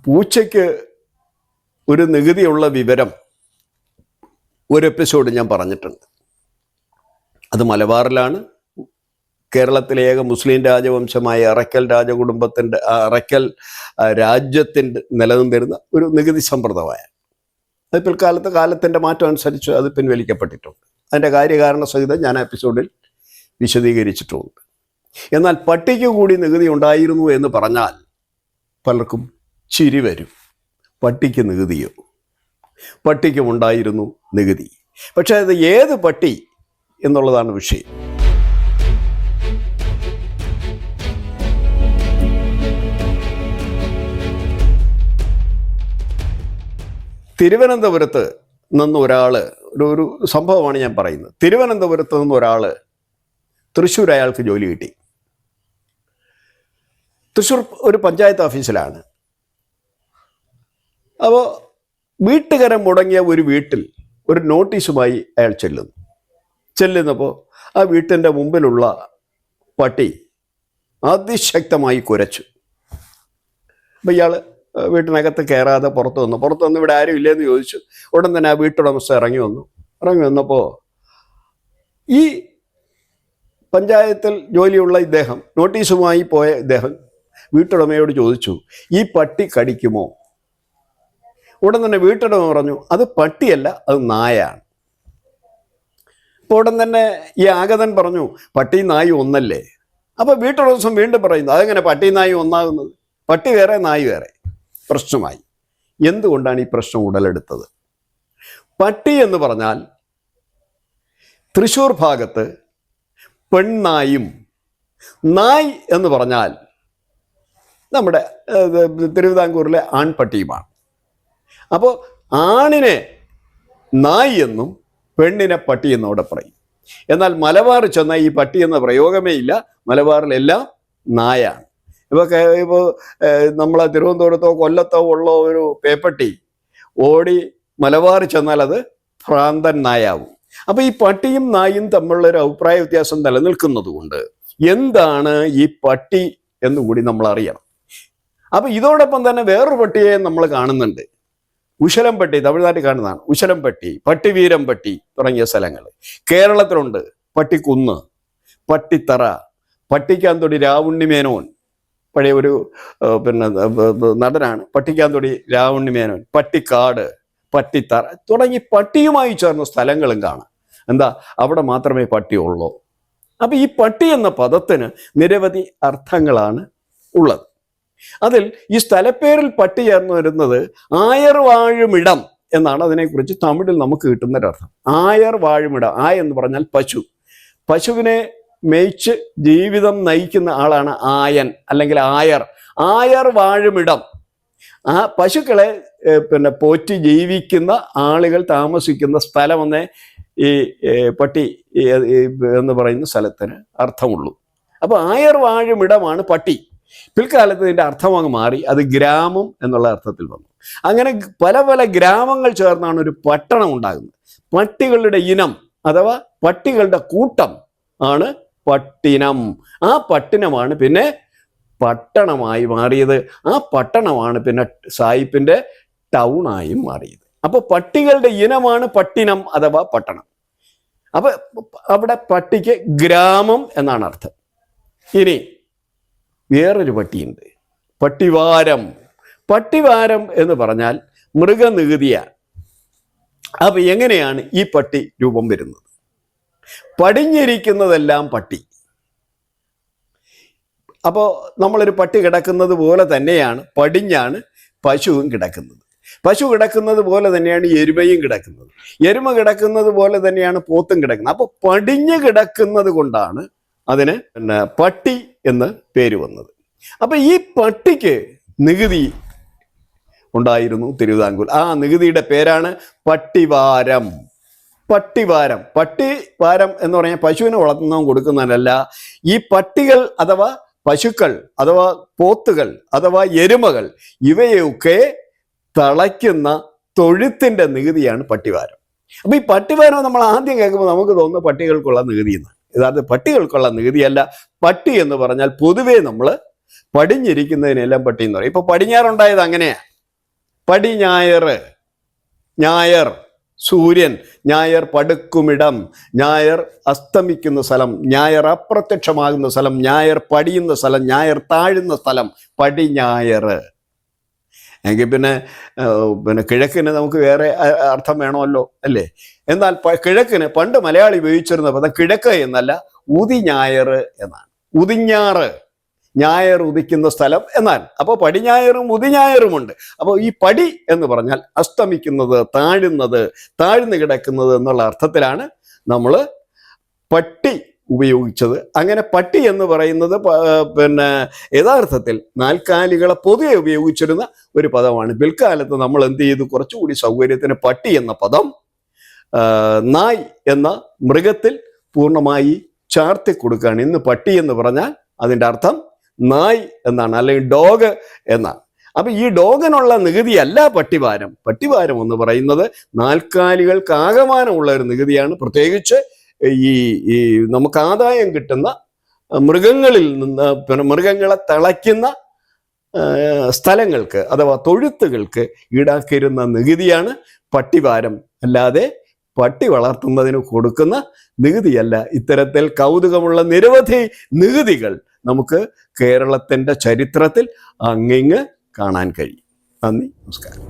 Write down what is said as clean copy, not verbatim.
പൂച്ചയ്ക്ക് ഒരു നികുതിയുള്ള വിവരം ഒരു എപ്പിസോഡ് ഞാൻ പറഞ്ഞിട്ടുണ്ട്. അത് മലബാറിലാണ്. കേരളത്തിലെ ഏക മുസ്ലിം രാജവംശമായ അറയ്ക്കൽ രാജകുടുംബത്തിൻ്റെ അറയ്ക്കൽ രാജ്യത്തിൻ്റെ നിലനിന്നിരുന്ന ഒരു നികുതി സമ്പ്രദായം. അത് പിൽക്കാലത്ത് കാലത്തിൻ്റെ മാറ്റം അനുസരിച്ച് അത് പിൻവലിക്കപ്പെട്ടിട്ടുണ്ട്. അതിൻ്റെ കാര്യകാരണ സഹിതം ഞാൻ എപ്പിസോഡിൽ വിശദീകരിച്ചിട്ടുണ്ട്. എന്നാൽ പട്ടിക്ക് കൂടി നികുതി ഉണ്ടായിരുന്നു എന്ന് പറഞ്ഞാൽ പലർക്കും ചിരി വരും. പട്ടിക്ക് നികുതിയോ? പട്ടിക്കും ഉണ്ടായിരുന്നു നികുതി. പക്ഷേ അത് ഏത് പട്ടി എന്നുള്ളതാണ് വിഷയം. തിരുവനന്തപുരത്ത് നിന്ന് ഒരാൾ, ഒരു സംഭവമാണ് ഞാൻ പറയുന്നത്. തിരുവനന്തപുരത്ത് നിന്ന് ഒരാൾ തൃശ്ശൂർ അയാൾക്ക് ജോലി കിട്ടി. തൃശ്ശൂർ ഒരു പഞ്ചായത്ത് ഓഫീസിലാണ്. അപ്പോൾ വീട്ടുകരം മുടങ്ങിയ ഒരു വീട്ടിൽ ഒരു നോട്ടീസുമായി അയാൾ ചെല്ലുന്നപ്പോൾ ആ വീട്ടിൻ്റെ മുമ്പിലുള്ള പട്ടി അതിശക്തമായി കുരച്ചു. അപ്പം ഇയാൾ വീട്ടിനകത്ത് കയറാതെ പുറത്തു വന്ന് ഇവിടെ ആരും ഇല്ലെന്ന് ചോദിച്ചു. ഉടൻ തന്നെ ആ വീട്ടുടമസ്ഥ ഇറങ്ങി വന്നപ്പോൾ ഈ പഞ്ചായത്തിൽ ജോലിയുള്ള ഇദ്ദേഹം, നോട്ടീസുമായി പോയ ഇദ്ദേഹം വീട്ടുടമയോട് ചോദിച്ചു, ഈ പട്ടി കടിക്കുമോ? ഉടൻ തന്നെ വീട്ടുടമ പറഞ്ഞു, അത് പട്ടിയല്ല, അത് നായാണ്. അപ്പോൾ ഉടൻ തന്നെ ഈ ആഗതൻ പറഞ്ഞു, പട്ടി നായി ഒന്നല്ലേ? അപ്പോൾ വീട്ടുടമസ്ഥൻ വീണ്ടും പറയുന്നു, അതെങ്ങനെ പട്ടി നായി ഒന്നാകുന്നത്? പട്ടി വേറെ നായി വേറെ. പ്രശ്നമായി. എന്തുകൊണ്ടാണ് ഈ പ്രശ്നം ഉടലെടുത്തത്? പട്ടി എന്ന് പറഞ്ഞാൽ തൃശ്ശൂർ ഭാഗത്ത് പെണ്ണായും, നായ് എന്ന് പറഞ്ഞാൽ നമ്മുടെ തിരുവിതാംകൂറിലെ ആൺപട്ടിയുമാണ്. അപ്പോൾ ആണിനെ നായ് എന്നും പെണ്ണിനെ പട്ടി എന്നും അവിടെ പറയും. എന്നാൽ മലബാർ ചെന്നാൽ ഈ പട്ടി എന്ന പ്രയോഗമേ ഇല്ല. മലബാറിലെല്ലാം നായാണ്. ഇപ്പോൾ നമ്മളെ തിരുവനന്തപുരത്തോ കൊല്ലത്തോ ഉള്ള ഒരു പേപ്പട്ടി ഓടി മലബാർ ചെന്നാൽ അത് ഭ്രാന്തൻ നായാവും. അപ്പോൾ ഈ പട്ടിയും നായും തമ്മിലുള്ളൊരു അഭിപ്രായ വ്യത്യാസം നിലനിൽക്കുന്നത് കൊണ്ട് എന്താണ് ഈ പട്ടി എന്നുകൂടി നമ്മൾ അറിയണം. അപ്പോൾ ഇതോടൊപ്പം തന്നെ വേറൊരു പട്ടിയെ നമ്മൾ കാണുന്നുണ്ട്. ഉശലംപട്ടി, തമിഴ്നാട്ടിൽ കാണുന്നതാണ്. ഉശലംപട്ടി, പട്ടിവീരംപട്ടി തുടങ്ങിയ സ്ഥലങ്ങൾ കേരളത്തിലുണ്ട്. പട്ടിക്കുന്ന്, പട്ടിത്തറ, പട്ടിക്കാന്തൊടി രാവുണ്ണിമേനോൻ, പഴയ ഒരു നടനാണ്. പട്ടിക്കാന്തൊടി രാവുണ്ണിമേനോൻ, പട്ടിക്കാട്, പട്ടിത്തറ തുടങ്ങി പട്ടിയുമായി ചേർന്ന സ്ഥലങ്ങളും കാണാം. എന്താ, അവിടെ മാത്രമേ പട്ടിയുള്ളൂ. അപ്പം ഈ പട്ടി എന്ന പദത്തിന് നിരവധി അർത്ഥങ്ങളാണ് ഉള്ളത്. അതിൽ ഈ സ്ഥലപ്പേരിൽ പട്ടി ചേർന്ന് വരുന്നത് ആയർ വാഴുമിടം എന്നാണ്. അതിനെക്കുറിച്ച് തമിഴിൽ നമുക്ക് കിട്ടുന്നൊരർത്ഥം. ആയർ വാഴുമിടം. എന്ന് പറഞ്ഞാൽ പശു. പശുവിനെ മേയ്ച്ച് ജീവിതം നയിക്കുന്ന ആളാണ് ആയൻ അല്ലെങ്കിൽ ആയർ. ആയർ വാഴുമിടം. ആ പശുക്കളെ പോറ്റി ജീവിക്കുന്ന ആളുകൾ താമസിക്കുന്ന സ്ഥലമെന്നേ ഈ പട്ടി എന്ന് പറയുന്ന സ്ഥലത്തിന് അർത്ഥമുള്ളൂ. അപ്പോൾ ആയർ വാഴുമിടമാണ് പട്ടി. പിൽക്കാലത്ത് ഇതിൻ്റെ അർത്ഥം അങ്ങ് മാറി. അത് ഗ്രാമം എന്നുള്ള അർത്ഥത്തിൽ വന്നു. അങ്ങനെ പല പല ഗ്രാമങ്ങൾ ചേർന്നാണ് ഒരു പട്ടണം ഉണ്ടാകുന്നത്. പട്ടികളുടെ ഇനം അഥവാ പട്ടികളുടെ കൂട്ടം ആണ് പട്ടിനം. ആ പട്ടിനമാണ് പിന്നെ പട്ടണമായി മാറിയത്. ആ പട്ടണമാണ് പിന്നെ സായിപ്പിൻ്റെ ടൗണായും മാറിയത്. അപ്പോൾ പട്ടികളുടെ ഇനമാണ് പട്ടിനം അഥവാ പട്ടണം. അപ്പോൾ അവിടെ പട്ടിക്ക് ഗ്രാമം എന്നാണ് അർത്ഥം. ഇനി വേറൊരു പട്ടിയുണ്ട്, പട്ടിവാരം. പട്ടിവാരം എന്ന് പറഞ്ഞാൽ മൃഗനികുതിയാണ്. അപ്പം എങ്ങനെയാണ് ഈ പട്ടി രൂപം വരുന്നത്? പടിഞ്ഞിരിക്കുന്നതെല്ലാം പട്ടി. അപ്പോൾ നമ്മളൊരു പട്ടി കിടക്കുന്നത് പോലെ തന്നെയാണ് പടിഞ്ഞാണ് പശുവും കിടക്കുന്നത്. പശു കിടക്കുന്നത് പോലെ തന്നെയാണ് എരുമയും കിടക്കുന്നത്. എരുമ കിടക്കുന്നത് പോലെ തന്നെയാണ് പോത്തും കിടക്കുന്നത്. അപ്പോൾ പടിഞ്ഞ് കിടക്കുന്നത് കൊണ്ടാണ് അതിന് പട്ടി എന്ന് പേര് വന്നത്. അപ്പം ഈ പട്ടിക്ക് നികുതി ഉണ്ടായിരുന്നു തിരുവിതാംകൂർ. ആ നികുതിയുടെ പേരാണ് പട്ടിവാരം. പട്ടിവാരം. പട്ടിവാരം എന്ന് പറഞ്ഞാൽ പശുവിനെ വളർത്തുന്നവൻ കൊടുക്കുന്നതല്ല. ഈ പട്ടികൾ അഥവാ പശുക്കൾ അഥവാ പോത്തുകൾ അഥവാ എരുമകൾ ഇവയൊക്കെ തളയ്ക്കുന്ന തൊഴുത്തിൻ്റെ നികുതിയാണ് പട്ടിവാരം. അപ്പോൾ ഈ പട്ടിവാരം നമ്മൾ ആദ്യം കേൾക്കുമ്പോൾ നമുക്ക് തോന്നുന്നു പട്ടികൾക്കുള്ള നികുതി എന്ന്. യഥാർത്ഥ പട്ടികൾക്കുള്ള നികുതിയല്ല. പട്ടി എന്ന് പറഞ്ഞാൽ പൊതുവേ നമ്മൾ പടിഞ്ഞിരിക്കുന്നതിനെല്ലാം പട്ടി എന്ന് പറയും. ഇപ്പോൾ പടിഞ്ഞാറുണ്ടായത് അങ്ങനെയാണ്. പടിഞ്ഞായർ, ഞായർ സൂര്യൻ, ഞായർ പടുക്കുമിടം, ഞായർ അസ്തമിക്കുന്ന സ്ഥലം, ഞായർ അപ്രത്യക്ഷമാകുന്ന സ്ഥലം, ഞായർ പടിയുന്ന സ്ഥലം, ഞായർ താഴുന്ന സ്ഥലം, പടിഞ്ഞായർ. എങ്കിൽ പിന്നെ കിഴക്കിന് നമുക്ക് വേറെ അർത്ഥം വേണമല്ലോ അല്ലേ? എന്നാൽ കിഴക്കിന് പണ്ട് മലയാളി ഉപയോഗിച്ചിരുന്ന പദം കിഴക്ക് എന്നല്ല, ഉദിഞ്ഞായർ എന്നാണ്. ഉദിഞ്ഞാറ്, ഞായർ ഉദിക്കുന്ന സ്ഥലം എന്നാൽ. അപ്പോൾ പടിഞ്ഞായറും ഉദിഞ്ഞായറുമുണ്ട്. അപ്പോൾ ഈ പടി എന്ന് പറഞ്ഞാൽ അസ്തമിക്കുന്നത്, താഴുന്നത്, താഴ്ന്നു കിടക്കുന്നത് എന്നുള്ള അർത്ഥത്തിലാണ് നമ്മൾ പട്ടി ഉപയോഗിച്ചത്. അങ്ങനെ പട്ടി എന്ന് പറയുന്നത് യഥാർത്ഥത്തിൽ നാൽക്കാലികളെ പൊതുവെ ഉപയോഗിച്ചിരുന്ന ഒരു പദമാണ്. പിൽക്കാലത്ത് നമ്മൾ എന്ത് ചെയ്തു, കുറച്ചുകൂടി സൗകര്യത്തിന് പട്ടി എന്ന പദം നായ് എന്ന മൃഗത്തിൽ പൂർണ്ണമായി ചാർത്തി കൊടുക്കുകയാണ്. ഇന്ന് പട്ടി എന്ന് പറഞ്ഞാൽ അതിൻ്റെ അർത്ഥം നായ് എന്നാണ്, അല്ലെങ്കിൽ ഡോഗ് എന്നാണ്. അപ്പൊ ഈ ഡോഗിനുള്ള നികുതിയല്ല പട്ടിഭാരം. പട്ടിഭാരം എന്ന് പറയുന്നത് നാൽക്കാലികൾക്ക് ആകമാനമുള്ള ഒരു നികുതിയാണ്. പ്രത്യേകിച്ച് ഈ നമുക്ക് ആദായം കിട്ടുന്ന മൃഗങ്ങളിൽ നിന്ന്, മൃഗങ്ങളെ തളയ്ക്കുന്ന സ്ഥലങ്ങൾക്ക് അഥവാ തൊഴുത്തുകൾക്ക് ഈടാക്കിയിരുന്ന നികുതിയാണ് പട്ടിഭാരം. അല്ലാതെ പട്ടി വളർത്തുന്നതിന് കൊടുക്കുന്ന നികുതിയല്ല. ഇത്തരത്തിൽ കൗതുകമുള്ള നിരവധി നികുതികൾ നമുക്ക് കേരളത്തിൻ്റെ ചരിത്രത്തിൽ അങ്ങിങ്ങ് കാണാൻ കഴിയും. നന്ദി, നമസ്കാരം.